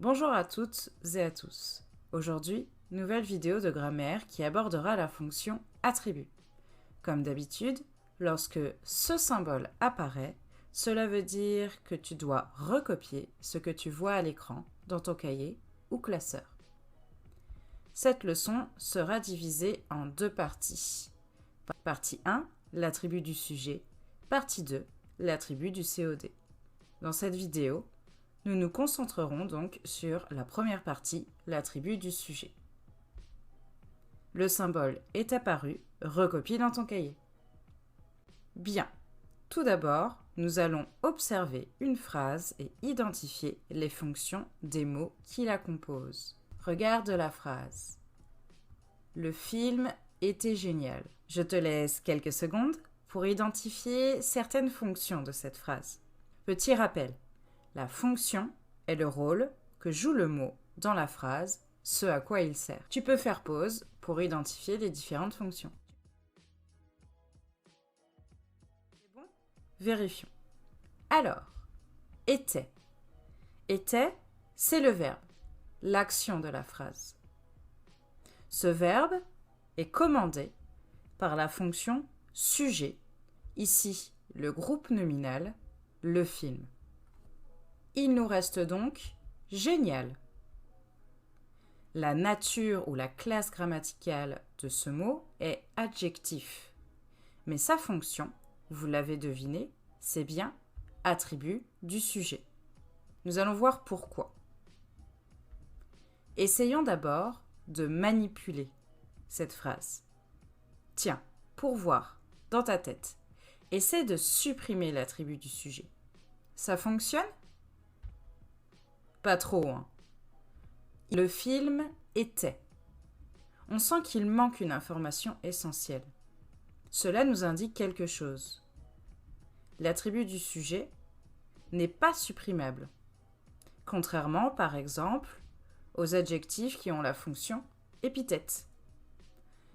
Bonjour à toutes et à tous. Aujourd'hui, nouvelle vidéo de grammaire qui abordera la fonction attribut. Comme d'habitude, lorsque ce symbole apparaît, cela veut dire que tu dois recopier ce que tu vois à l'écran dans ton cahier ou classeur. Cette leçon sera divisée en deux parties. Partie 1, l'attribut du sujet. Partie 2, l'attribut du COD. Dans cette vidéo, nous nous concentrerons donc sur la première partie, l'attribut du sujet. Le symbole est apparu, recopie dans ton cahier. Bien. Tout d'abord, nous allons observer une phrase et identifier les fonctions des mots qui la composent. Regarde la phrase. Le film était génial. Je te laisse quelques secondes pour identifier certaines fonctions de cette phrase. Petit rappel. La fonction est le rôle que joue le mot dans la phrase, ce à quoi il sert. Tu peux faire pause pour identifier les différentes fonctions. C'est bon ? Vérifions. Alors, était. Était, c'est le verbe, l'action de la phrase. Ce verbe est commandé par la fonction sujet, ici le groupe nominal, le film. Il nous reste donc génial. La nature ou la classe grammaticale de ce mot est adjectif. Mais sa fonction, vous l'avez deviné, c'est bien attribut du sujet. Nous allons voir pourquoi. Essayons d'abord de manipuler cette phrase. Tiens, pour voir, dans ta tête, essaie de supprimer l'attribut du sujet. Ça fonctionne ? Pas trop, hein. Le film était. On sent qu'il manque une information essentielle. Cela nous indique quelque chose. L'attribut du sujet n'est pas supprimable. Contrairement, par exemple, aux adjectifs qui ont la fonction épithète.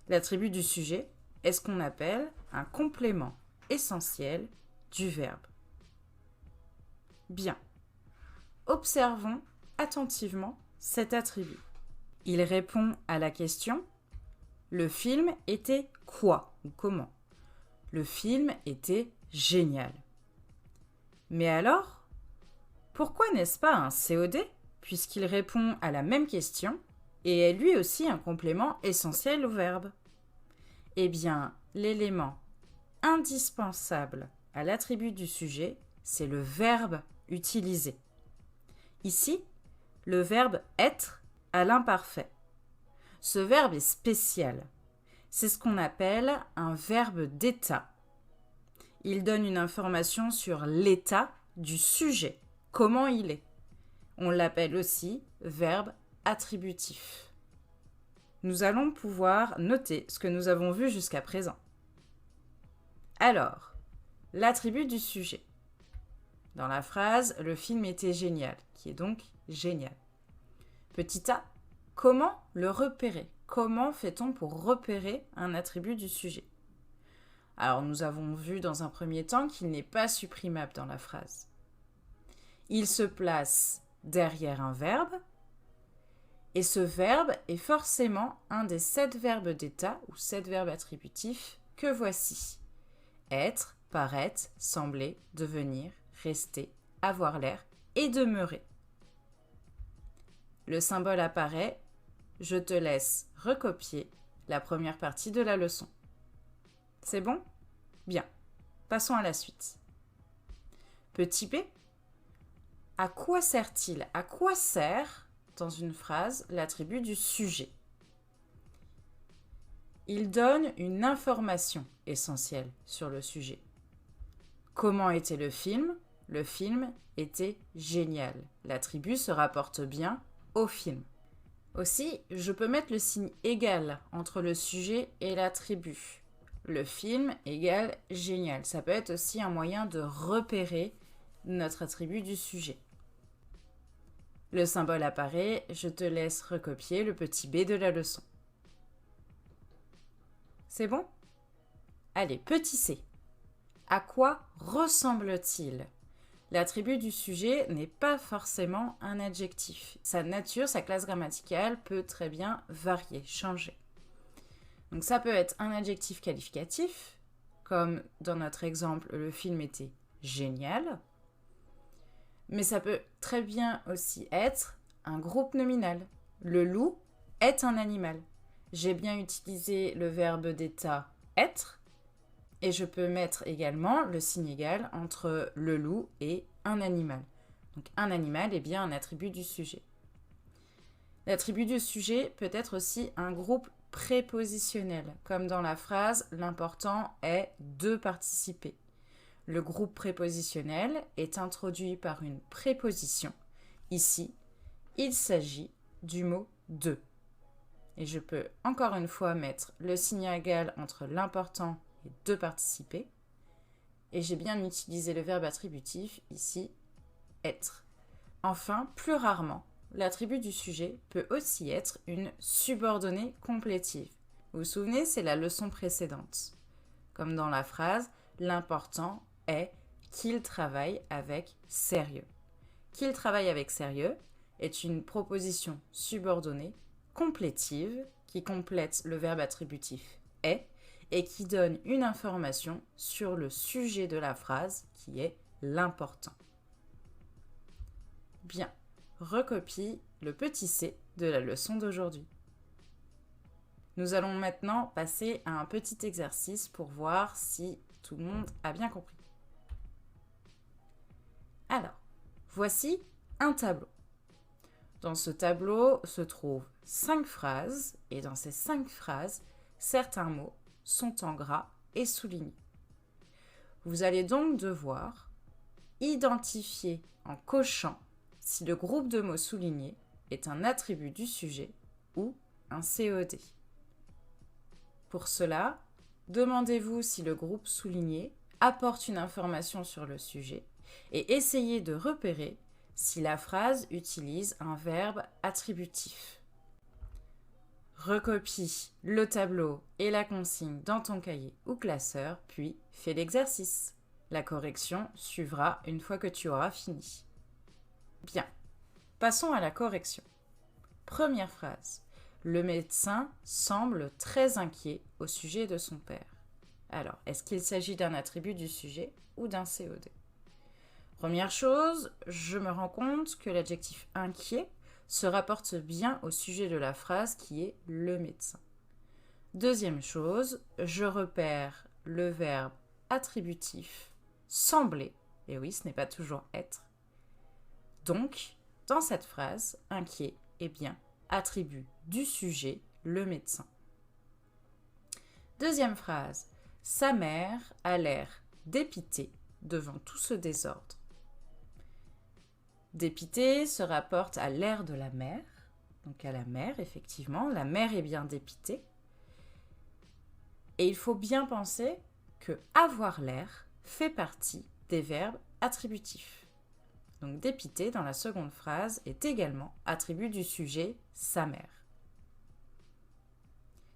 L'attribut du sujet est ce qu'on appelle un complément essentiel du verbe. Bien. Observons attentivement cet attribut. Il répond à la question « Le film était quoi ?» ou « Comment ?» Le film était génial. Mais alors, pourquoi n'est-ce pas un COD puisqu'il répond à la même question et est lui aussi un complément essentiel au verbe ? Eh bien, l'élément indispensable à l'attribut du sujet, c'est le verbe utilisé. Ici, le verbe être à l'imparfait. Ce verbe est spécial. C'est ce qu'on appelle un verbe d'état. Il donne une information sur l'état du sujet, comment il est. On l'appelle aussi verbe attributif. Nous allons pouvoir noter ce que nous avons vu jusqu'à présent. Alors, l'attribut du sujet. Dans la phrase « Le film était génial », qui est donc génial. Petit a, comment le repérer ? Comment fait-on pour repérer un attribut du sujet ? Alors, nous avons vu dans un premier temps qu'il n'est pas supprimable dans la phrase. Il se place derrière un verbe, et ce verbe est forcément un des 7 verbes d'état ou 7 verbes attributifs que voici. Être, paraître, sembler, devenir, rester, avoir l'air et demeurer. Le symbole apparaît, je te laisse recopier la première partie de la leçon. C'est bon ? Bien. Passons à la suite. Petit b, à quoi sert-il ? À quoi sert, dans une phrase, l'attribut du sujet ? Il donne une information essentielle sur le sujet. Comment était le film ? Le film était génial. L'attribut se rapporte bien au film. Aussi, je peux mettre le signe égal entre le sujet et l'attribut. Le film égale génial. Ça peut être aussi un moyen de repérer notre attribut du sujet. Le symbole apparaît, je te laisse recopier le petit b de la leçon. C'est bon ? Allez, petit c. À quoi ressemble-t-il ? L'attribut du sujet n'est pas forcément un adjectif. Sa nature, sa classe grammaticale peut très bien varier, changer. Donc ça peut être un adjectif qualificatif, comme dans notre exemple, le film était génial. Mais ça peut très bien aussi être un groupe nominal. Le loup est un animal. J'ai bien utilisé le verbe d'état être et je peux mettre également le signe égal entre le loup et un animal. Donc un animal est bien un attribut du sujet. L'attribut du sujet peut être aussi un groupe prépositionnel, comme dans la phrase « l'important est de participer ». Le groupe prépositionnel est introduit par une préposition. Ici, il s'agit du mot « de ». Et je peux encore une fois mettre le signe égal entre l'important et de participer. Et j'ai bien utilisé le verbe attributif, ici, être. Enfin, plus rarement, l'attribut du sujet peut aussi être une subordonnée complétive. Vous vous souvenez, c'est la leçon précédente. Comme dans la phrase « l'important est qu'il travaille avec sérieux ». Qu'il travaille avec sérieux est une proposition subordonnée complétive qui complète le verbe attributif est et qui donne une information sur le sujet de la phrase qui est l'important. Bien, recopie le petit c de la leçon d'aujourd'hui. Nous allons maintenant passer à un petit exercice pour voir si tout le monde a bien compris. Alors, voici un tableau. Dans ce tableau se trouvent 5 phrases et dans ces 5 phrases, certains mots sont en gras et soulignés. Vous allez donc devoir identifier en cochant si le groupe de mots soulignés est un attribut du sujet ou un COD. Pour cela, demandez-vous si le groupe souligné apporte une information sur le sujet et essayez de repérer si la phrase utilise un verbe attributif. Recopie le tableau et la consigne dans ton cahier ou classeur, puis fais l'exercice. La correction suivra une fois que tu auras fini. Bien, passons à la correction. Première phrase. Le médecin semble très inquiet au sujet de son père. Alors, est-ce qu'il s'agit d'un attribut du sujet ou d'un COD ? Première chose, je me rends compte que l'adjectif inquiet se rapporte bien au sujet de la phrase qui est le médecin. Deuxième chose, je repère le verbe attributif sembler, et oui, ce n'est pas toujours être. Donc, dans cette phrase, inquiet est bien attribut du sujet, le médecin. Deuxième phrase, sa mère a l'air dépitée devant tout ce désordre. Dépité se rapporte à l'air de la mère, donc à la mère, effectivement. La mère est bien dépitée. Et il faut bien penser que avoir l'air fait partie des verbes attributifs. Donc dépité, dans la seconde phrase, est également attribut du sujet, sa mère.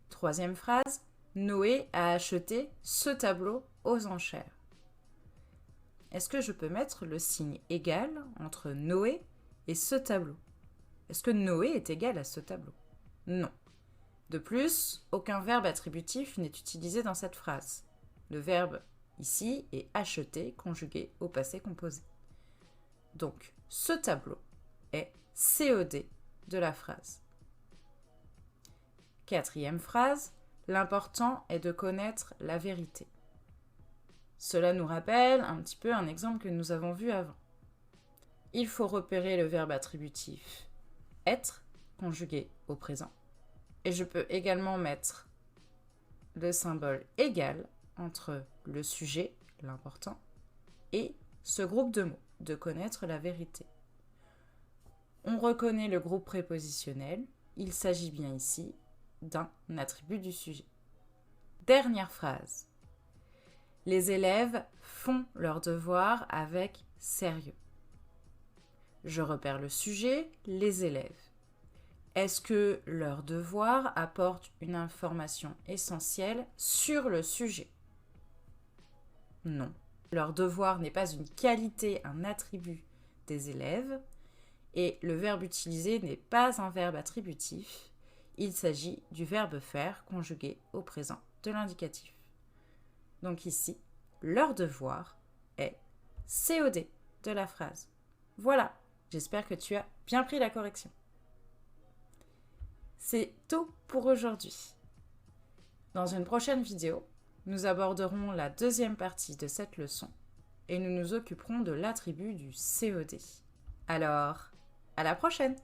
Troisième phrase, Noé a acheté ce tableau aux enchères. Est-ce que je peux mettre le signe égal entre Noé et ce tableau ? Est-ce que Noé est égal à ce tableau ? Non. De plus, aucun verbe attributif n'est utilisé dans cette phrase. Le verbe ici est acheter conjugué au passé composé. Donc, ce tableau est COD de la phrase. Quatrième phrase, l'important est de connaître la vérité. Cela nous rappelle un petit peu un exemple que nous avons vu avant. Il faut repérer le verbe attributif être, conjugué au présent. Et je peux également mettre le symbole égal entre le sujet, l'important, et ce groupe de mots, de connaître la vérité. On reconnaît le groupe prépositionnel, il s'agit bien ici d'un attribut du sujet. Dernière phrase. Les élèves font leurs devoirs avec sérieux. Je repère le sujet, les élèves. Est-ce que leur devoir apporte une information essentielle sur le sujet ? Non. Leur devoir n'est pas une qualité, un attribut des élèves. Et le verbe utilisé n'est pas un verbe attributif. Il s'agit du verbe faire conjugué au présent de l'indicatif. Donc ici, leur devoir est COD de la phrase. Voilà, j'espère que tu as bien pris la correction. C'est tout pour aujourd'hui. Dans une prochaine vidéo, nous aborderons la deuxième partie de cette leçon et nous nous occuperons de l'attribut du COD. Alors, à la prochaine!